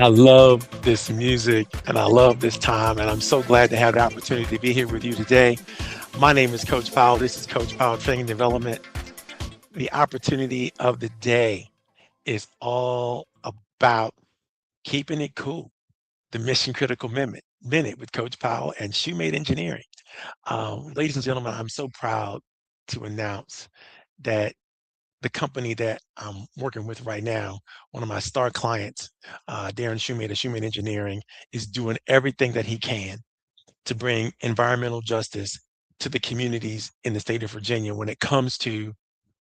I love this music and I love this time, and I'm so glad to have the opportunity to be here with you today. My name is Coach Powell. This is Coach Powell Training Development. The opportunity of the day is all about keeping it cool. The Mission Critical Minute with Coach Powell and Shoemate Engineering. Ladies and gentlemen, I'm so proud to announce that the company that I'm working with right now, one of my star clients, Darren Shoemate of Shoemate Engineering, is doing everything that he can to bring environmental justice to the communities in the state of Virginia when it comes to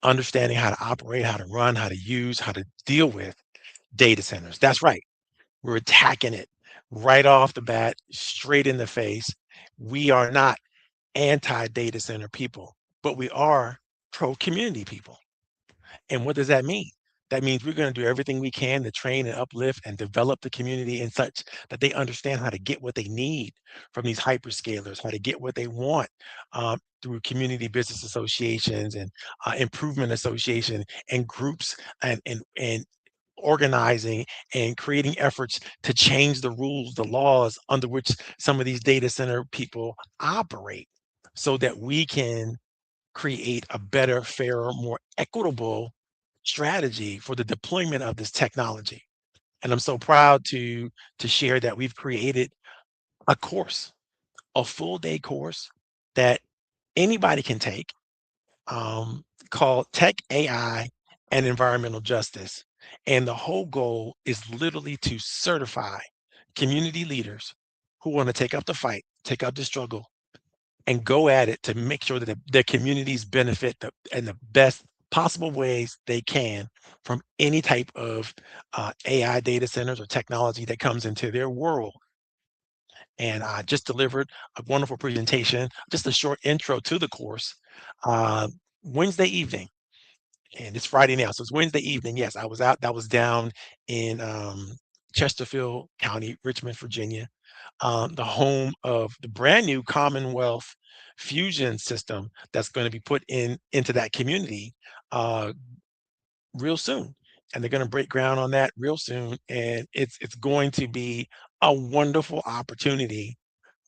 understanding how to operate, how to run, how to use, how to deal with data centers. That's right. We're attacking it right off the bat, straight in the face. We are not anti data center people, but we are pro community people. And what does that mean? That means we're going to do everything we can to train and uplift and develop the community in such that they understand how to get what they need from these hyperscalers, how to get what they want through community business associations and improvement association and groups and organizing and creating efforts to change the rules, the laws under which some of these data center people operate so that we can create a better, fairer, more equitable strategy for the deployment of this technology. And I'm so proud to share that we've created a course, a full day course that anybody can take called Tech AI and Environmental Justice. And the whole goal is literally to certify community leaders who want to take up the fight, take up the struggle, and go at it to make sure that their communities benefit in the best possible ways they can from any type of AI data centers or technology that comes into their world. And I just delivered a wonderful presentation, just a short intro to the course uh, Wednesday evening. And it's Friday now, so it's Wednesday evening. Yes, I was out. That was down in Chesterfield County, Richmond, Virginia, the home of the brand new Commonwealth fusion system that's going to be put into that community uh, real soon. And they're going to break ground on that real soon, and it's going to be a wonderful opportunity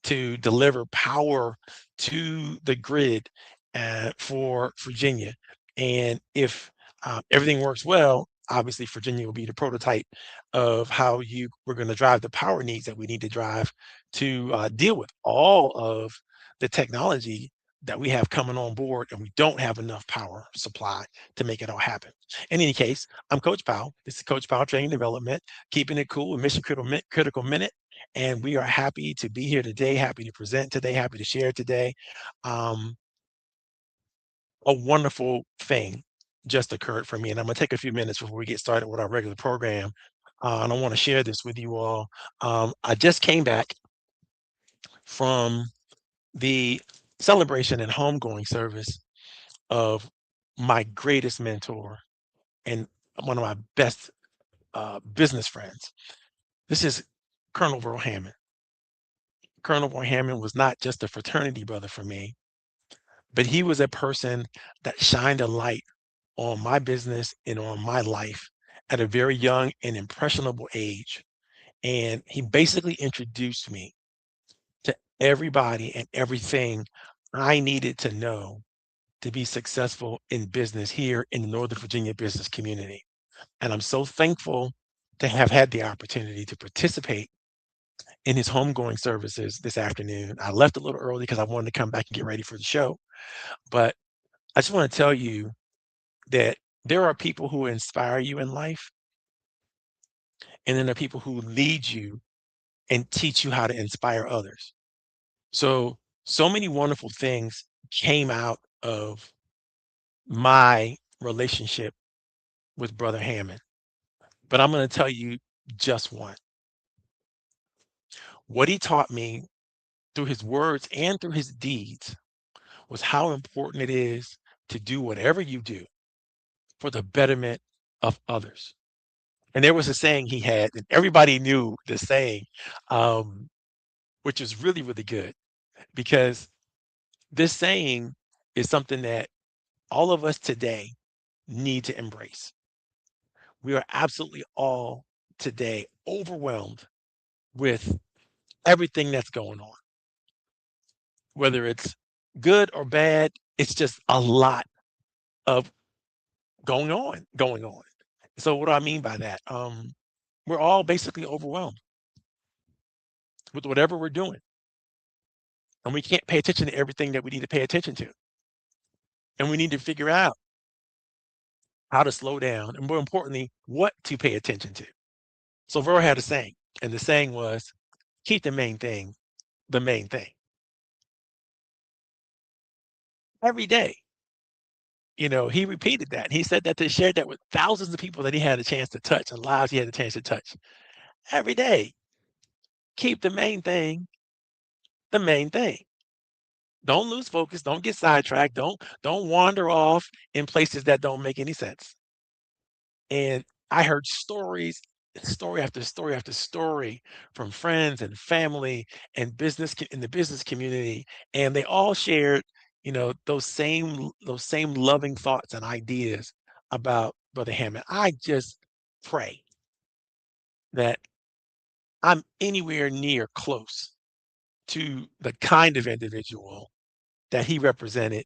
to deliver power to the grid for Virginia. And if everything works well, obviously Virginia will be the prototype of how we're going to drive the power needs that we need to drive to deal with all of the technology that we have coming on board, and we don't have enough power supply to make it all happen. In any case, I'm Coach Powell. This is Coach Powell Training Development, keeping it cool with Mission Critical Minute, and we are happy to be here today, happy to present today, happy to share today. Um, a wonderful thing just occurred for me, and I'm going to take a few minutes before we get started with our regular program. And I want to share this with you all. I just came back from the celebration and homegoing service of my greatest mentor and one of my best business friends. This is Colonel Burl Hammond. Colonel Burl Hammond was not just a fraternity brother for me, but he was a person that shined a light on my business and on my life at a very young and impressionable age. And he basically introduced me to everybody and everything I needed to know to be successful in business here in the Northern Virginia business community. And I'm so thankful to have had the opportunity to participate in his homegoing services this afternoon. I left a little early because I wanted to come back and get ready for the show. But I just want to tell you that there are people who inspire you in life, and then there are people who lead you and teach you how to inspire others. So many wonderful things came out of my relationship with Brother Hammond. But I'm going to tell you just one. What he taught me through his words and through his deeds was how important it is to do whatever you do for the betterment of others. And there was a saying he had, and everybody knew the saying, um, which is really, really good because this saying is something that all of us today need to embrace. We are absolutely all today overwhelmed with everything that's going on, whether it's good or bad. It's just a lot of going on. So what do I mean by that? We're all basically overwhelmed with whatever we're doing, and we can't pay attention to everything that we need to pay attention to. And we need to figure out how to slow down, and more importantly, what to pay attention to. So Verl had a saying, and the saying was, keep the main thing. Every day, he repeated that. He said that to share that with thousands of people that he had a chance to touch and lives he had a chance to touch. Every day, keep the main thing. Don't lose focus. Don't get sidetracked. Don't wander off in places that don't make any sense. And I heard stories, story after story after story from friends and family and in the business community, and they all shared, those same loving thoughts and ideas about Brother Hammond. I just pray that I'm anywhere near close to the kind of individual that he represented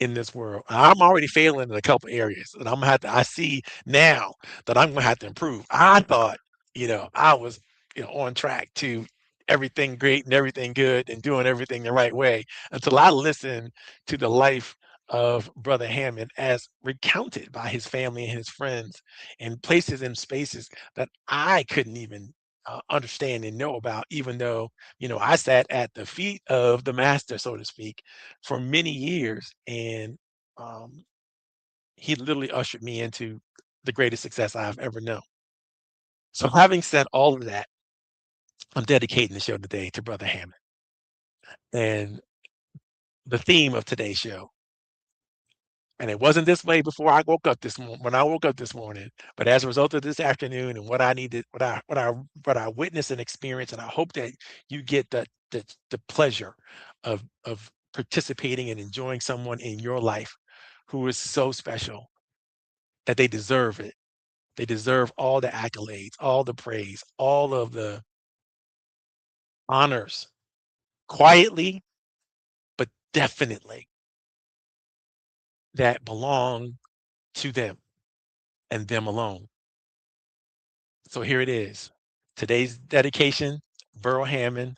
in this world. I'm already failing in a couple areas, and I see now that I'm gonna have to improve. I thought, I was, on track to everything great and everything good and doing everything the right way until I listened to the life of Brother Hammond as recounted by his family and his friends in places and spaces that I couldn't even understand and know about, even though, I sat at the feet of the master, so to speak, for many years. And um, he literally ushered me into the greatest success I've ever known. So, having said all of that, I'm dedicating the show today to Brother Hammond. And the theme of today's show, and it wasn't this way before I woke up when I woke up this morning, but as a result of this afternoon and what I needed, what I witnessed and experienced, and I hope that you get the pleasure of participating and enjoying someone in your life who is so special that they deserve it. They deserve all the accolades, all the praise, all of the honors, quietly, but definitely, that belong to them and them alone. So here it is. Today's dedication, Burl Hammond,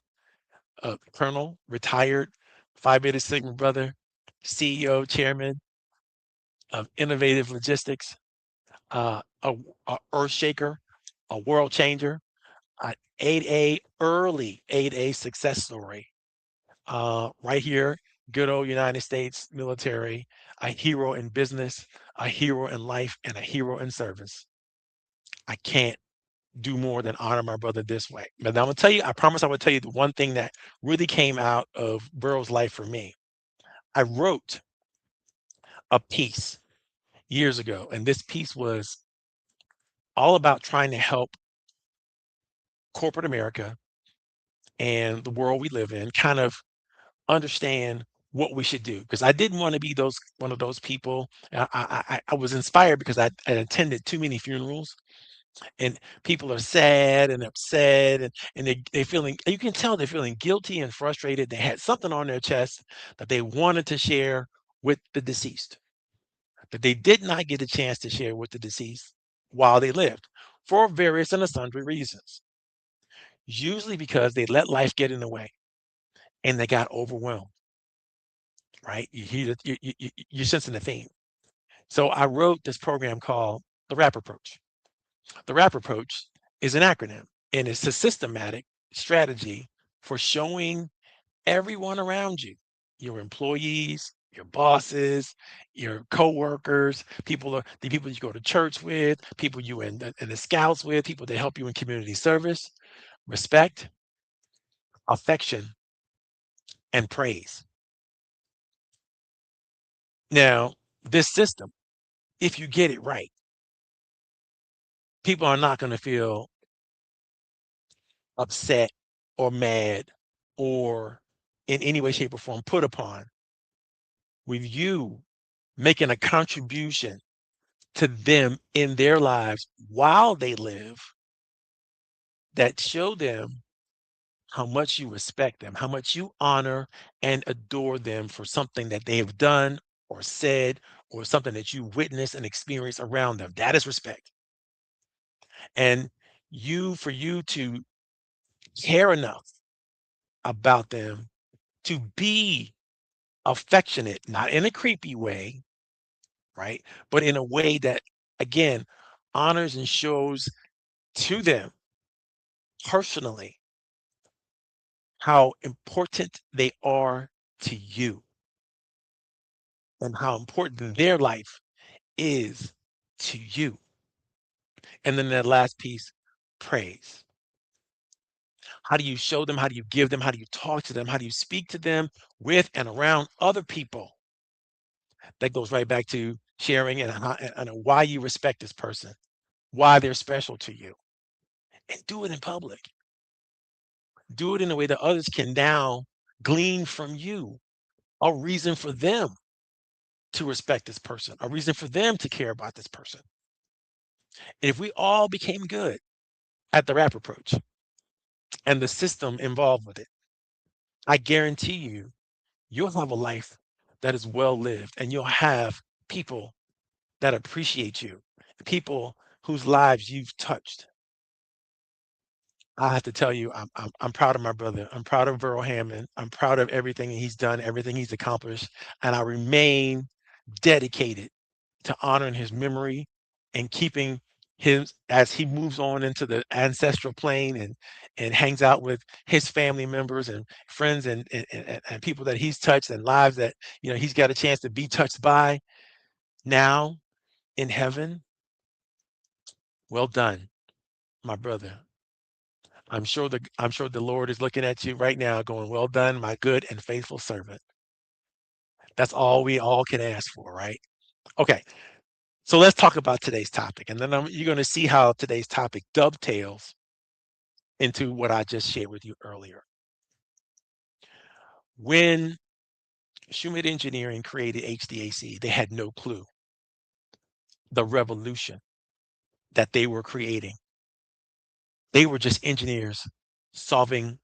Colonel, retired, Phi Beta Sigma brother, CEO, chairman of Innovative Logistics, uh, a, a earth shaker, a world changer, an 8A, early 8A success story, right here, good old United States military, a hero in business, a hero in life, and a hero in service. I can't do more than honor my brother this way. But I'm gonna tell you, I promise I will tell you the one thing that really came out of Burroughs' life for me. I wrote a piece years ago, and this piece was all about trying to help corporate America and the world we live in kind of understand what we should do, because I didn't want to be those one of those people. I was inspired because I attended too many funerals, and people are sad and upset, and they feeling, you can tell they're feeling guilty and frustrated. They had something on their chest that they wanted to share with the deceased, but they did not get a chance to share with the deceased while they lived for various and sundry reasons, usually because they let life get in the way and they got overwhelmed. Right, you hear you're sensing the theme. So I wrote this program called the Rap Approach. The Rap Approach is an acronym, and it's a systematic strategy for showing everyone around you, your employees, your bosses, your coworkers, the people you go to church with, people you in the scouts with, people that help you in community service, respect, affection, and praise. Now, this system, if you get it right, people are not going to feel upset or mad or in any way, shape, or form put upon with you making a contribution to them in their lives while they live, that show them how much you respect them, how much you honor and adore them for something that they have done or said or something that you witnessed and experienced around them. That is respect. And for you to care enough about them to be affectionate, not in a creepy way, right? But in a way that, again, honors and shows to them personally how important they are to you and how important their life is to you. And then that last piece, praise. How do you show them? How do you give them? How do you talk to them? How do you speak to them with and around other people? That goes right back to sharing and why you respect this person, why they're special to you, and do it in public. Do it in a way that others can now glean from you a reason for them to respect this person, a reason for them to care about this person. And if we all became good at the rap approach and the system involved with it, I guarantee you, you'll have a life that is well lived and you'll have people that appreciate you, people whose lives you've touched. I have to tell you, I'm proud of my brother. I'm proud of Burl Hammond. I'm proud of everything he's done, everything he's accomplished, and I remain dedicated to honoring his memory and keeping his as he moves on into the ancestral plane and hangs out with his family members and friends and people that he's touched and lives that he's got a chance to be touched by now in heaven. Well done, my brother. I'm sure the Lord is looking at you right now going, well done, my good and faithful servant. That's all we all can ask for, right? Okay, so let's talk about today's topic. And then you're going to see how today's topic dovetails into what I just shared with you earlier. When Schmidt Engineering created HDAC, they had no clue the revolution that they were creating. They were just engineers solving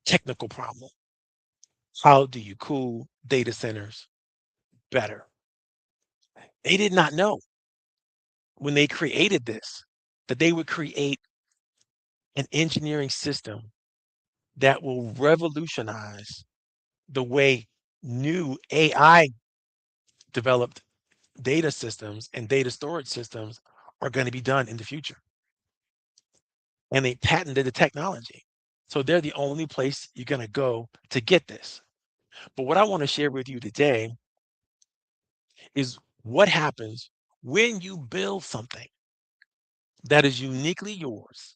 technical problem. How do you cool data centers better? They did not know when they created this that they would create an engineering system that will revolutionize the way new AI developed data systems and data storage systems are going to be done in the future. And they patented the technology. So they're the only place you're going to go to get this. But what I want to share with you today is what happens when you build something that is uniquely yours.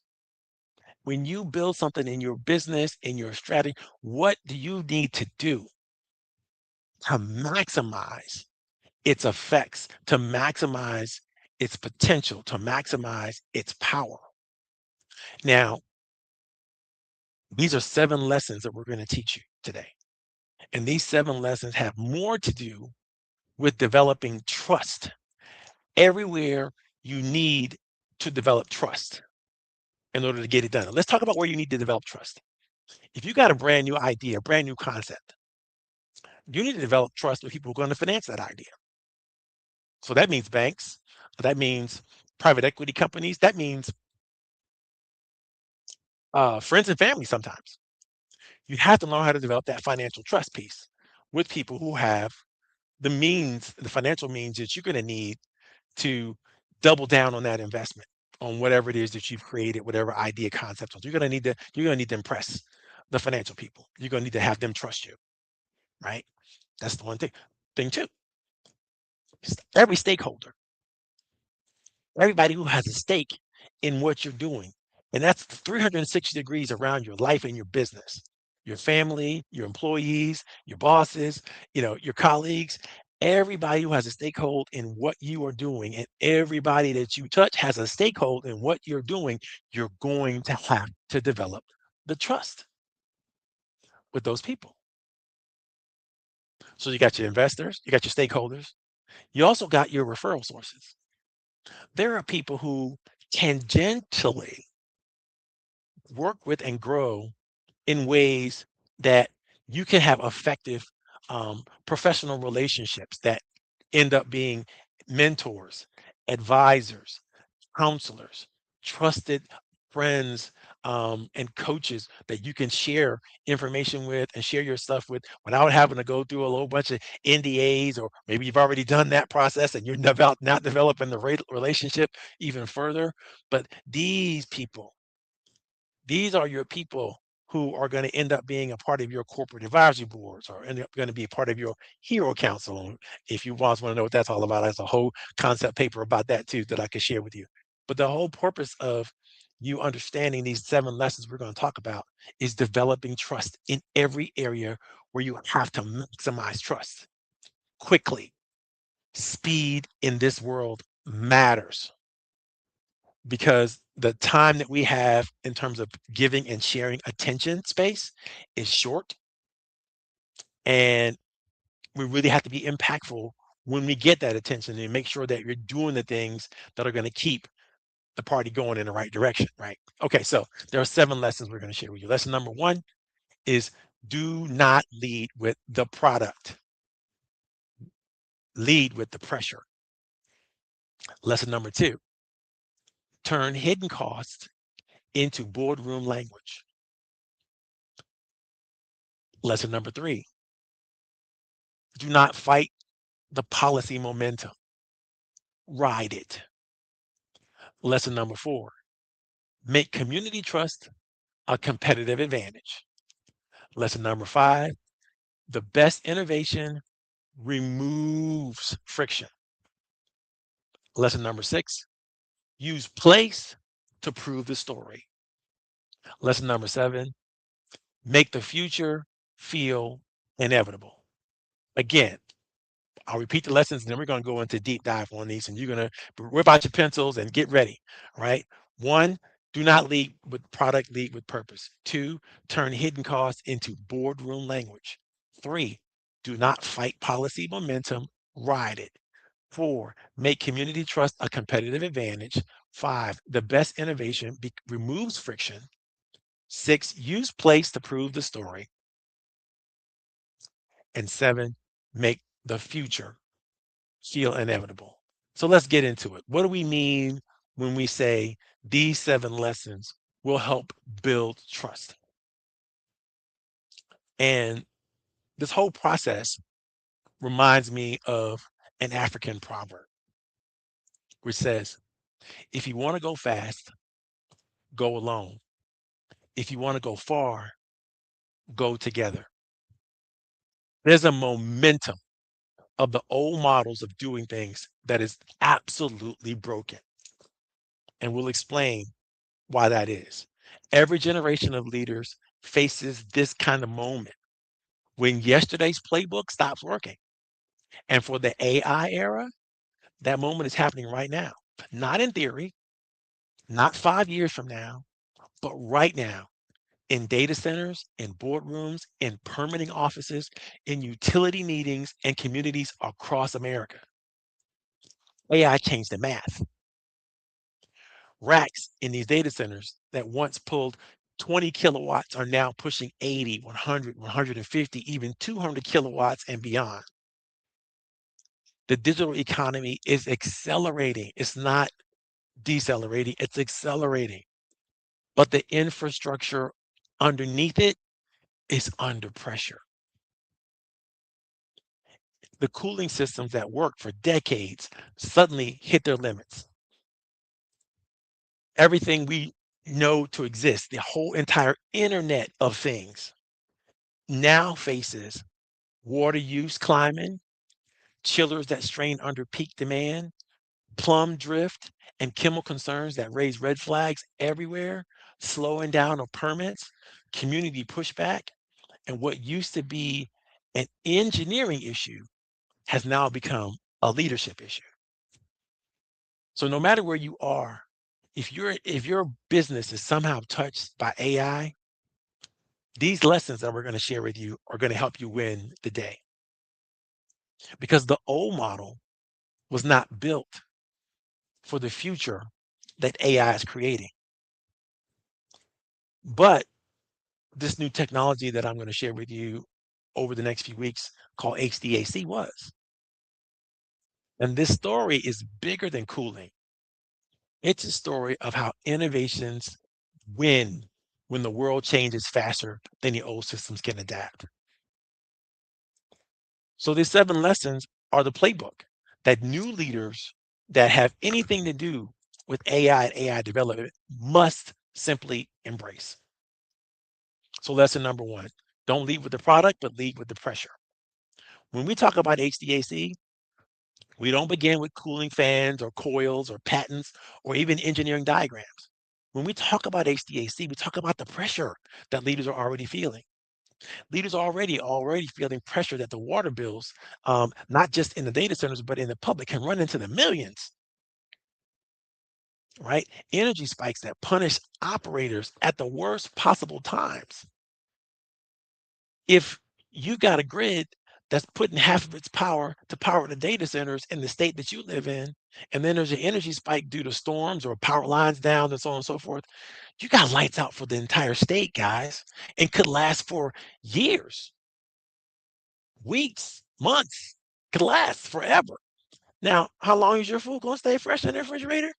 When you build something in your business, in your strategy, what do you need to do to maximize its effects, to maximize its potential, to maximize its power? Now, these are 7 lessons that we're going to teach you today. And these 7 lessons have more to do with developing trust everywhere you need to develop trust in order to get it done. Let's talk about where you need to develop trust. If you got a brand new idea, a brand new concept, you need to develop trust with people who are going to finance that idea. So that means banks, that means private equity companies, that means friends and family sometimes. You have to learn how to develop that financial trust piece with people who have the means, the financial means that you're going to need to double down on that investment, on whatever it is that you've created, whatever idea concept. You're going to need to impress the financial people. You're going to need to have them trust you, right? That's the one thing. Thing two, every stakeholder, everybody who has a stake in what you're doing. And that's 360 degrees around your life and your business, your family, your employees, your bosses, your colleagues, everybody who has a stakehold in what you are doing and everybody that you touch has a stakehold in what you're doing, you're going to have to develop the trust with those people. So you got your investors, you got your stakeholders, you also got your referral sources. There are people who tangentially work with and grow in ways that you can have effective professional relationships that end up being mentors, advisors, counselors, trusted friends, and coaches that you can share information with and share your stuff with without having to go through a whole bunch of NDAs, or maybe you've already done that process and you're not developing the relationship even further. But these are your people who are going to end up being a part of your corporate advisory boards, or end up going to be a part of your hero council. If you want to know what that's all about, there's a whole concept paper about that too that I could share with you. But the whole purpose of you understanding these 7 lessons we're going to talk about is developing trust in every area where you have to maximize trust quickly. Speed in this world matters, because the time that we have in terms of giving and sharing attention space is short, and we really have to be impactful when we get that attention and make sure that you're doing the things that are going to keep the party going in the right direction, right? Okay, so there are 7 lessons we're going to share with you. Lesson number 1 is do not lead with the product, lead with the pressure. Lesson number 2, turn hidden costs into boardroom language. Lesson number 3, do not fight the policy momentum, ride it. Lesson number 4, make community trust a competitive advantage. Lesson number 5, the best innovation removes friction. Lesson number 6, use place to prove the story. Lesson number 7, make the future feel inevitable. Again, I'll repeat the lessons, and then we're going to go into deep dive on these, and you're going to whip out your pencils and get ready, right? 1, do not lead with product, lead with purpose. 2, turn hidden costs into boardroom language. 3, do not fight policy momentum, ride it. 4, make community trust a competitive advantage. 5, the best innovation removes friction. 6, use place to prove the story. And 7, make the future feel inevitable. So let's get into it. What do we mean when we say these 7 lessons will help build trust? And this whole process reminds me of an African proverb which says, if you want to go fast, go alone. If you want to go far, go together. There's a momentum of the old models of doing things that is absolutely broken. And we'll explain why that is. Every generation of leaders faces this kind of moment when yesterday's playbook stops working. And for the AI era, that moment is happening right now. Not in theory, not 5 years from now, but right now, in data centers, in boardrooms, in permitting offices, in utility meetings, and communities across America. AI changed the math. Racks in these data centers that once pulled 20 kilowatts are now pushing 80, 100, 150, even 200 kilowatts and beyond. The digital economy is accelerating. It's not decelerating, it's accelerating. But the infrastructure underneath it is under pressure. The cooling systems that worked for decades suddenly hit their limits. Everything we know to exist, the whole entire internet of things, now faces water use climbing, chillers that strain under peak demand, plum drift, and chemical concerns that raise red flags everywhere, slowing down of permits, community pushback, and what used to be an engineering issue has now become a leadership issue. So no matter where you are, if your business is somehow touched by AI, these lessons that we're going to share with you are going to help you win the day. Because the old model was not built for the future that AI is creating. But this new technology that I'm going to share with you over the next few weeks called HDAC was. And this story is bigger than cooling. It's a story of how innovations win when the world changes faster than the old systems can adapt. So these 7 lessons are the playbook that new leaders that have anything to do with AI and AI development must simply embrace. So lesson number 1, don't lead with the product, but lead with the pressure. When we talk about HVAC, we don't begin with cooling fans or coils or patents or even engineering diagrams. When we talk about HVAC, we talk about the pressure that leaders are already feeling. Leaders are already feeling pressure that the water bills, not just in the data centers, but in the public, can run into the millions, right? Energy spikes that punish operators at the worst possible times. If you got a grid that's putting half of its power to power the data centers in the state that you live in, and then there's an energy spike due to storms or power lines down and so on and so forth, you got lights out for the entire state, guys, and could last for years, weeks, months, could last forever. Now, how long is your food going to stay fresh in the refrigerator?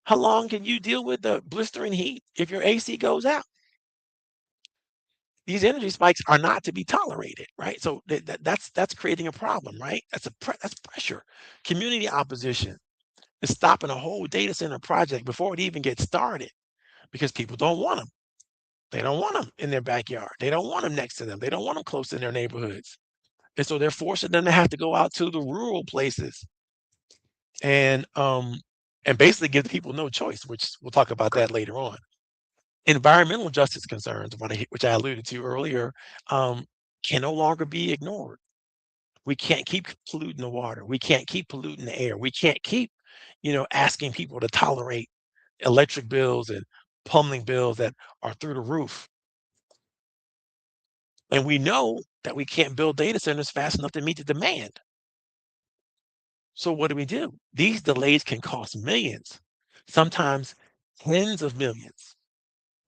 How long can you deal with the blistering heat if your AC goes out? These energy spikes are not to be tolerated, right? So that's creating a problem, right? That's pressure. Community opposition is stopping a whole data center project before it even gets started because people don't want them. They don't want them in their backyard. They don't want them next to them. They don't want them close in their neighborhoods. And so they're forcing them to have to go out to the rural places and basically give the people no choice, which we'll talk about that later on. Environmental justice concerns, which I alluded to earlier, um, can no longer be ignored. We can't keep polluting the water. We can't keep polluting the air. We can't keep, asking people to tolerate electric bills and plumbing bills that are through the roof. And we know that we can't build data centers fast enough to meet the demand. So what do? These delays can cost millions, sometimes tens of millions.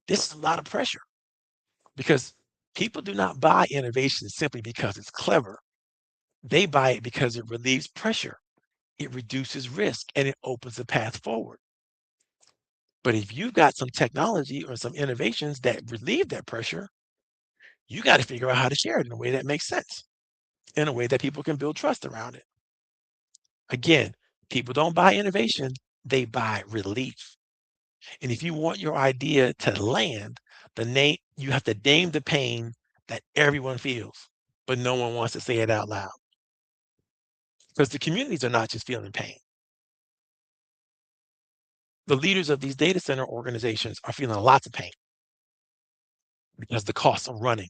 This is a lot of pressure because people do not buy innovation simply because it's clever. They buy it because it relieves pressure, it reduces risk, and it opens a path forward. But if you've got some technology or some innovations that relieve that pressure, you got to figure out how to share it in a way that makes sense, in a way that people can build trust around it. Again, people don't buy innovation, they buy relief. And if you want your idea to land, you have to name the pain that everyone feels, but no one wants to say it out loud. Because the communities are not just feeling pain. The leaders of these data center organizations are feeling lots of pain because the costs of running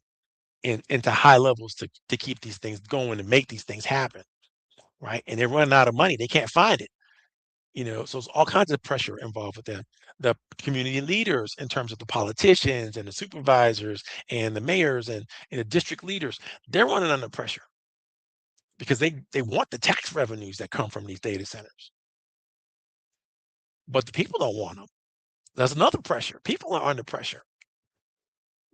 into high levels to keep these things going and make these things happen, right? And they're running out of money. They can't find it. So it's all kinds of pressure involved with them. The community leaders, in terms of the politicians and the supervisors and the mayors and the district leaders, they're running under pressure because they want the tax revenues that come from these data centers, but the people don't want them. That's another pressure. People are under pressure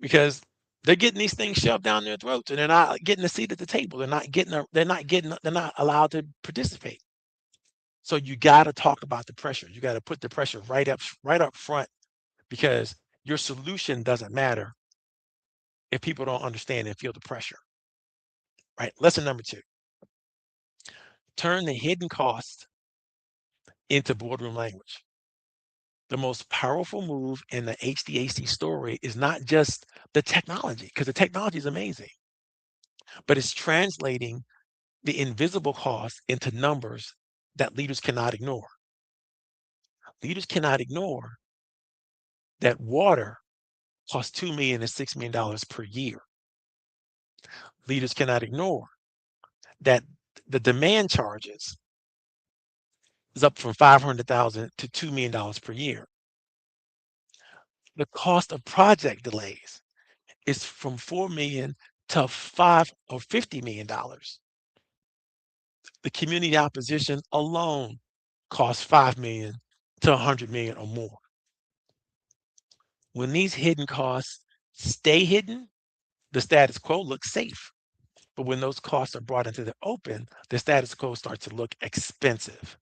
because they're getting these things shoved down their throats and they're not getting a seat at the table. They're not allowed to participate. So you got to talk about the pressure. You got to put the pressure right up front because your solution doesn't matter if people don't understand and feel the pressure, right? Lesson number 2, turn the hidden cost into boardroom language. The most powerful move in the HDAC story is not just the technology, because the technology is amazing, but it's translating the invisible cost into numbers that leaders cannot ignore. Leaders cannot ignore that water costs $2 million to $6 million per year. Leaders cannot ignore that the demand charges is up from 500,000 to $2 million per year. The cost of project delays is from 4 million to 50 million dollars. The community opposition alone costs 5 million to 100 million or more. When these hidden costs stay hidden, the status quo looks safe. But when those costs are brought into the open, the status quo starts to look expensive.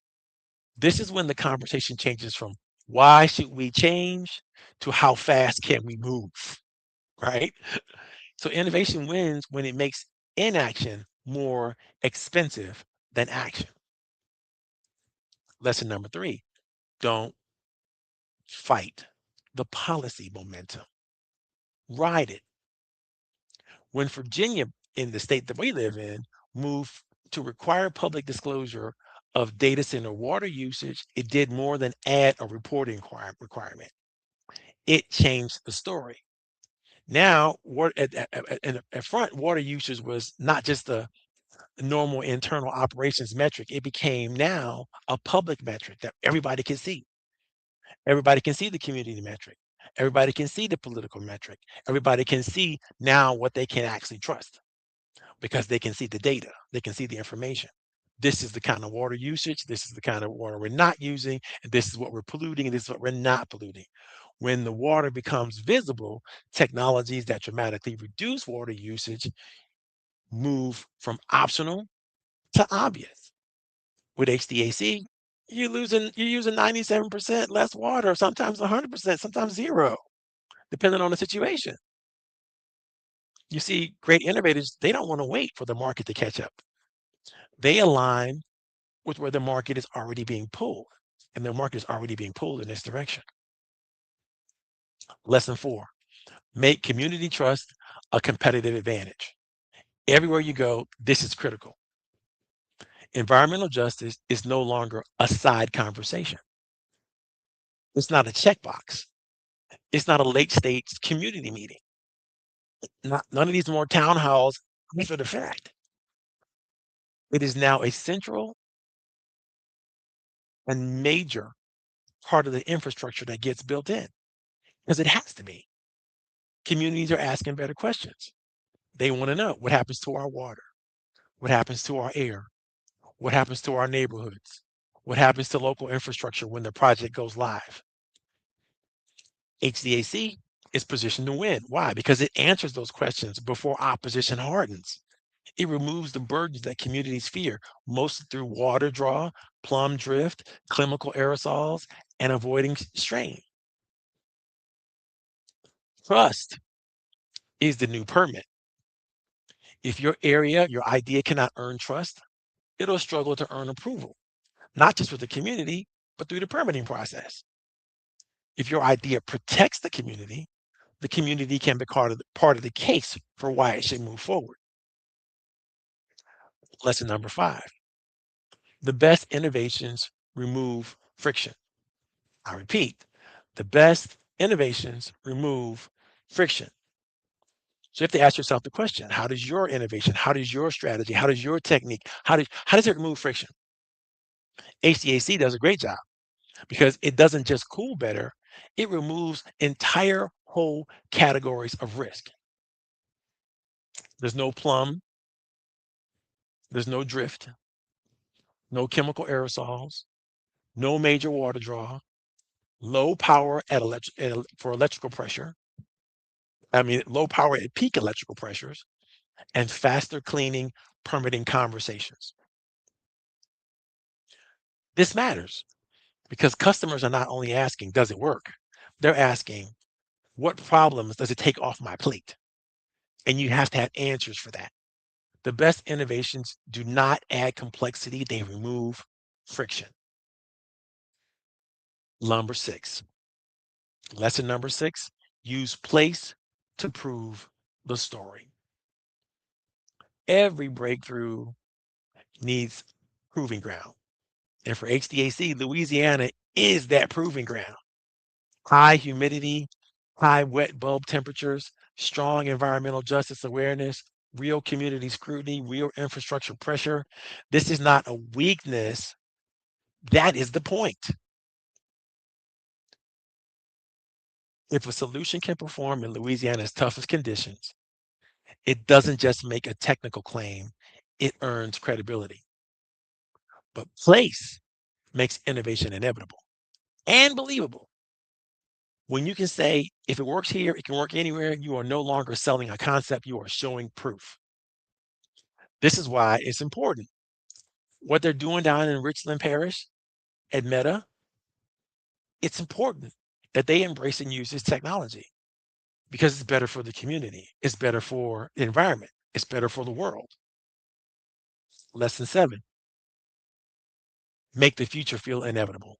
This is when the conversation changes from why should we change to how fast can we move, right? So innovation wins when it makes inaction more expensive than action. Lesson number three, don't fight the policy momentum, ride it. When Virginia, in the state that we live in, moved to require public disclosure of data center water usage, it did more than add a reporting requirement. It changed the story. Now, at front, water usage was not just a normal internal operations metric. It became now a public metric that everybody can see. Everybody can see the community metric. Everybody can see the political metric. Everybody can see now what they can actually trust because they can see the data. They can see the information. This is the kind of water usage. This is the kind of water we're not using. And this is what we're polluting. And this is what we're not polluting. When the water becomes visible, technologies that dramatically reduce water usage move from optional to obvious. With HDAC, you're using 97% less water, sometimes 100%, sometimes zero, depending on the situation. You see, great innovators, they don't want to wait for the market to catch up. They align with where the market is already being pulled, and the market is already being pulled in this direction. Lesson four, make community trust a competitive advantage. Everywhere you go, this is critical. Environmental justice is no longer a side conversation. It's not a checkbox. It's not a late stage community meeting. None of these more town halls after the fact. It is now a central and major part of the infrastructure that gets built in because it has to be. Communities are asking better questions. They want to know what happens to our water, what happens to our air, what happens to our neighborhoods, what happens to local infrastructure when the project goes live. HDAC is positioned to win. Why? Because it answers those questions before opposition hardens. It removes the burdens that communities fear, mostly through water draw, plum drift, chemical aerosols, and avoiding strain. Trust is the new permit. If your area, your idea cannot earn trust, it'll struggle to earn approval, not just with the community, but through the permitting process. If your idea protects the community can be part of the case for why it should move forward. Lesson number five, the best innovations remove friction. I repeat, the best innovations remove friction. So you have to ask yourself the question, how does your innovation, how does your strategy, how does your technique, how does it remove friction? HVAC does a great job because it doesn't just cool better, it removes entire whole categories of risk. There's no plum, there's no drift, no chemical aerosols, no major water draw, low power for electrical pressure. I mean, low power at peak electrical pressures and faster cleaning permitting conversations. This matters because customers are not only asking, does it work? They're asking, what problems does it take off my plate? And you have to have answers for that. The best innovations do not add complexity, they remove friction. Number six, lesson number six, use place to prove the story. Every breakthrough needs proving ground. And for HDAC, Louisiana is that proving ground. High humidity, high wet bulb temperatures, strong environmental justice awareness, real community scrutiny, real infrastructure pressure. This is not a weakness. That is the point. If a solution can perform in Louisiana's toughest conditions, it doesn't just make a technical claim, it earns credibility. But place makes innovation inevitable and believable. When you can say, if it works here, it can work anywhere, you are no longer selling a concept, you are showing proof. This is why it's important. What they're doing down in Richland Parish at Meta, it's important that they embrace and use this technology because it's better for the community. It's better for the environment. It's better for the world. Lesson 7, make the future feel inevitable.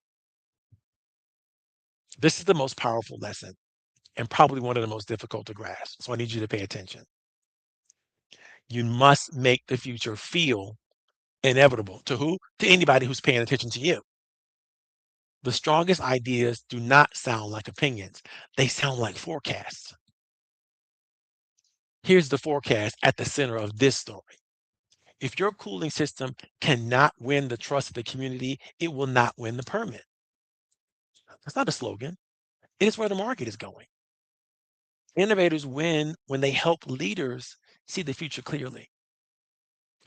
This is the most powerful lesson and probably one of the most difficult to grasp. So I need you to pay attention. You must make the future feel inevitable. To who? To anybody who's paying attention to you. The strongest ideas do not sound like opinions, they sound like forecasts. Here's the forecast at the center of this story. If your cooling system cannot win the trust of the community, it will not win the permit. That's not a slogan. It is where the market is going. Innovators win when they help leaders see the future clearly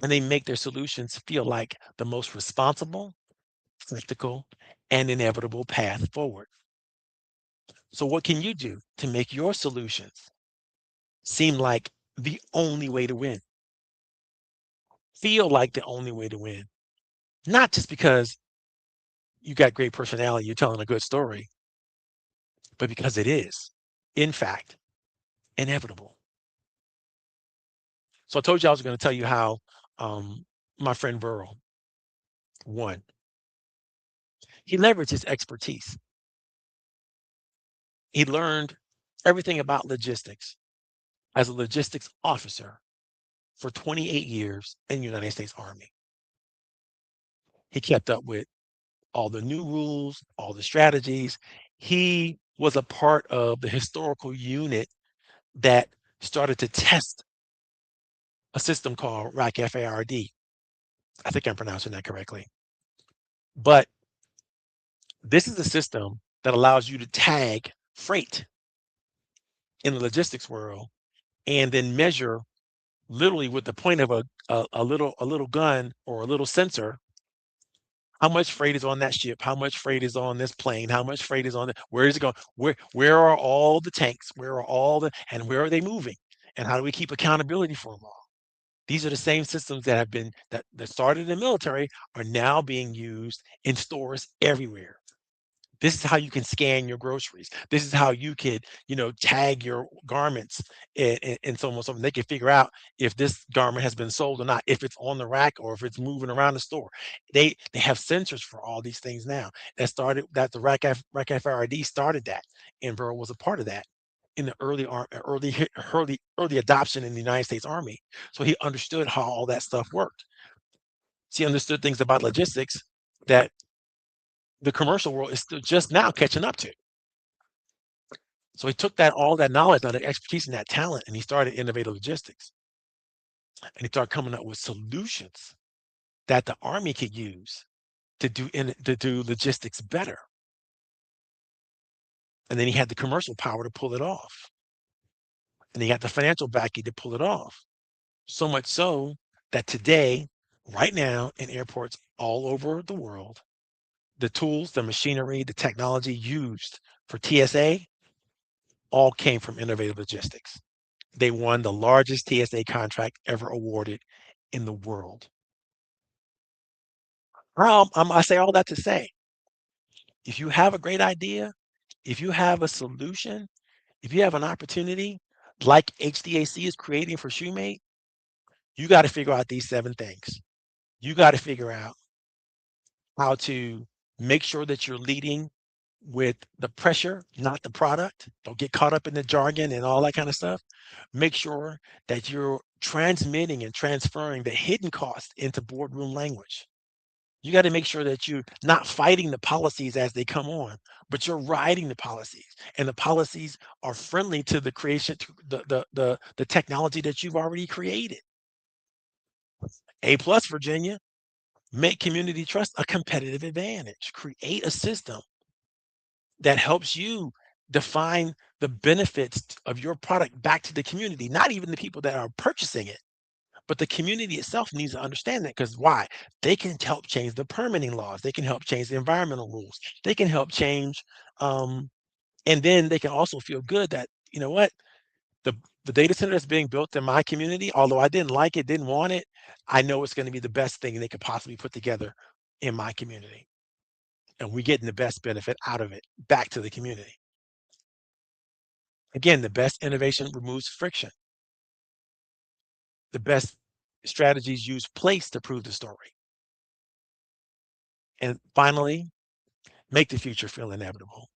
and they make their solutions feel like the most responsible, practical, and inevitable path forward. So, what can you do to make your solutions seem like the only way to win? Feel like the only way to win, not just because you got great personality, you're telling a good story, but because it is, in fact, inevitable. So I told you I was going to tell you how my friend Burrell won. He leveraged his expertise. He learned everything about logistics as a logistics officer for 28 years in the United States Army. He kept up with all the new rules, all the strategies. He was a part of the historical unit that started to test a system called RAC FARD. I think I'm pronouncing that correctly. But this is a system that allows you to tag freight in the logistics world and then measure literally with the point of a little gun or a little sensor how much freight is on that ship, how much freight is on this plane, how much freight is on the, where is it going, where are all the tanks, where are all the, and where are they moving, and how do we keep accountability for them all? These are the same systems that have been that started in the military are now being used in stores everywhere. This is how you can scan your groceries. This is how you could, tag your garments and so on and so on. They can figure out if this garment has been sold or not, if it's on the rack or if it's moving around the store. They have sensors for all these things now. That the Rack FRD started that, and Burrow was a part of that in the early adoption in the United States Army. So he understood how all that stuff worked. So he understood things about logistics that the commercial world is still just now catching up to. So he took all that knowledge, that expertise, and that talent, and he started innovative logistics. And he started coming up with solutions that the Army could use to do logistics better. And then he had the commercial power to pull it off. And he got the financial backing to pull it off. So much so that today, right now, in airports all over the world, the tools, the machinery, the technology used for TSA all came from Innovative Logistics. They won the largest TSA contract ever awarded in the world. I say all that to say, if you have a great idea, if you have a solution, if you have an opportunity like HDAC is creating for Shoemate, you got to figure out these 7 things. You got to figure out how to make sure that you're leading with the pressure, not the product. Don't get caught up in the jargon and all that kind of stuff. Make sure that you're transmitting and transferring the hidden cost into boardroom language. You got to make sure that you're not fighting the policies as they come on, but you're writing the policies, and the policies are friendly to the creation, to the technology that you've already created. A plus, Virginia, make community trust a competitive advantage. Create a system that helps you define the benefits of your product back to the community, not even the people that are purchasing it, but the community itself needs to understand that. Because why? They can help change the permitting laws. They can help change the environmental rules. They can help change And then they can also feel good that, you know what, the the data center that's being built in my community, although I didn't like it, didn't want it, I know it's going to be the best thing they could possibly put together in my community. And we're getting the best benefit out of it back to the community. Again, the best innovation removes friction. The best strategies use place to prove the story. And finally, make the future feel inevitable.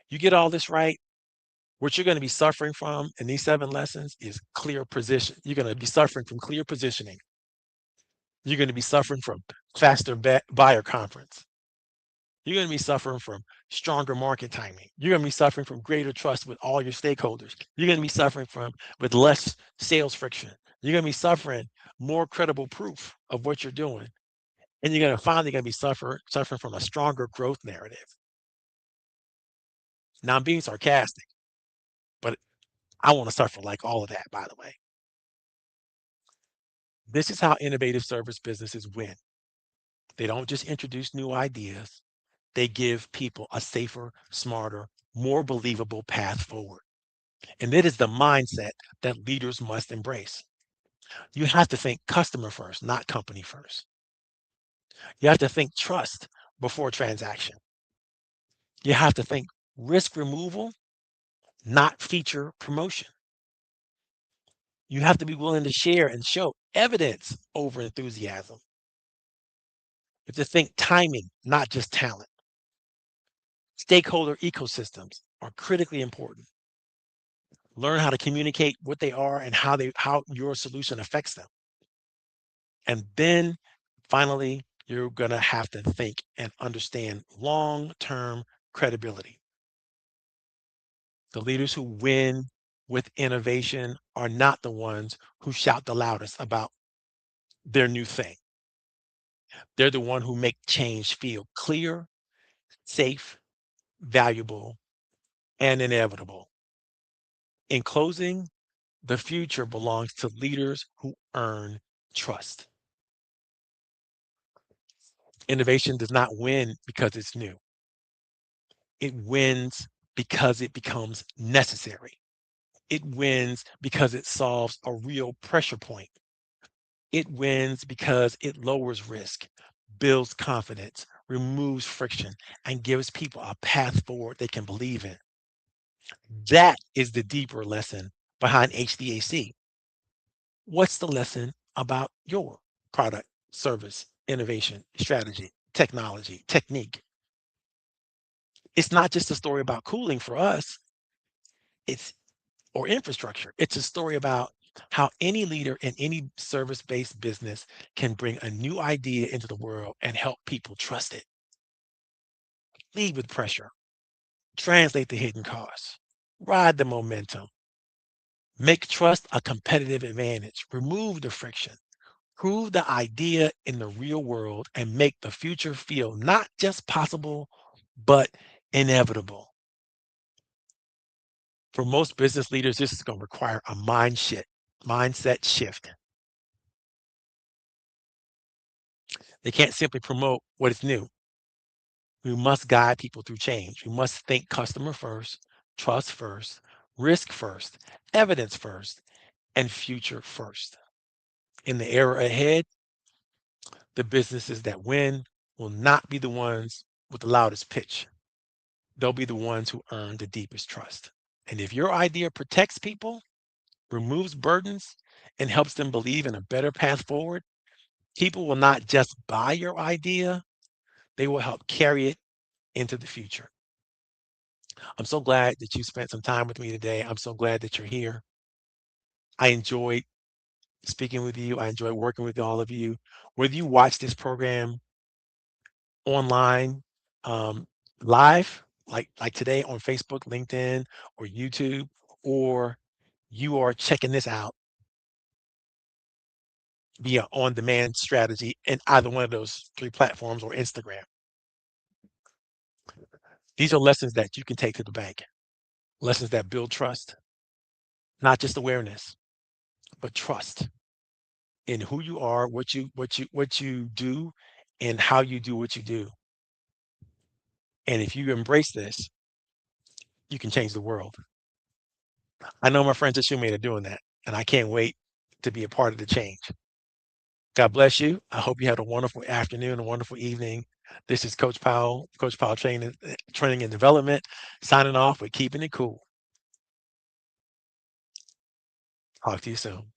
You get all this right, what you're going to be suffering from in these 7 lessons is clear position. You're going to be suffering from clear positioning. You're going to be suffering from faster buyer conference. You're going to be suffering from stronger market timing. You're going to be suffering from greater trust with all your stakeholders. You're going to be suffering from with less sales friction. You're going to be suffering more credible proof of what you're doing. And you're going to finally going to be suffering from a stronger growth narrative. Now I'm being sarcastic, but I want to suffer like all of that, by the way. This is how innovative service businesses win. They don't just introduce new ideas, they give people a safer, smarter, more believable path forward. And it is the mindset that leaders must embrace. You have to think customer first, not company first. You have to think trust before transaction. You have to think risk removal, not feature promotion. You have to be willing to share and show evidence over enthusiasm. You have to think timing, not just talent. Stakeholder ecosystems are critically important. Learn how to communicate what they are and how your solution affects them. And then finally, you're going to have to think and understand long-term credibility. The leaders who win with innovation are not the ones who shout the loudest about their new thing. They're the one who make change feel clear, safe, valuable, and inevitable. In closing, the future belongs to leaders who earn trust. Innovation does not win because it's new. It wins because it becomes necessary. It wins because it solves a real pressure point. It wins because it lowers risk, builds confidence, removes friction, and gives people a path forward they can believe in. That is the deeper lesson behind HVAC. What's the lesson about your product, service, innovation, strategy, technology, technique? It's not just a story about cooling for us, it's or infrastructure. It's a story about how any leader in any service-based business can bring a new idea into the world and help people trust it. Lead with pressure, translate the hidden costs, ride the momentum, make trust a competitive advantage, remove the friction, prove the idea in the real world, and make the future feel not just possible, but inevitable. For most business leaders, this is going to require a mindset shift. They can't simply promote what is new. We must guide people through change. We must think customer first, trust first, risk first, evidence first, and future first. In the era ahead, the businesses that win will not be the ones with the loudest pitch. They'll be the ones who earn the deepest trust. And if your idea protects people, removes burdens, and helps them believe in a better path forward, people will not just buy your idea, they will help carry it into the future. I'm so glad that you spent some time with me today. I'm so glad that you're here. I enjoyed speaking with you. I enjoyed working with all of you. Whether you watch this program online, um, live, like today on Facebook, LinkedIn, or YouTube, or you are checking this out via on-demand strategy in either one of those 3 platforms or Instagram. These are lessons that you can take to the bank. Lessons that build trust, not just awareness, but trust in who you are, what you do, and how you do what you do. And if you embrace this, you can change the world. I know my friends at Shumate are doing that, and I can't wait to be a part of the change. God bless you. I hope you had a wonderful afternoon, a wonderful evening. This is Coach Powell, Coach Powell Training and Development, signing off with keeping it cool. Talk to you soon.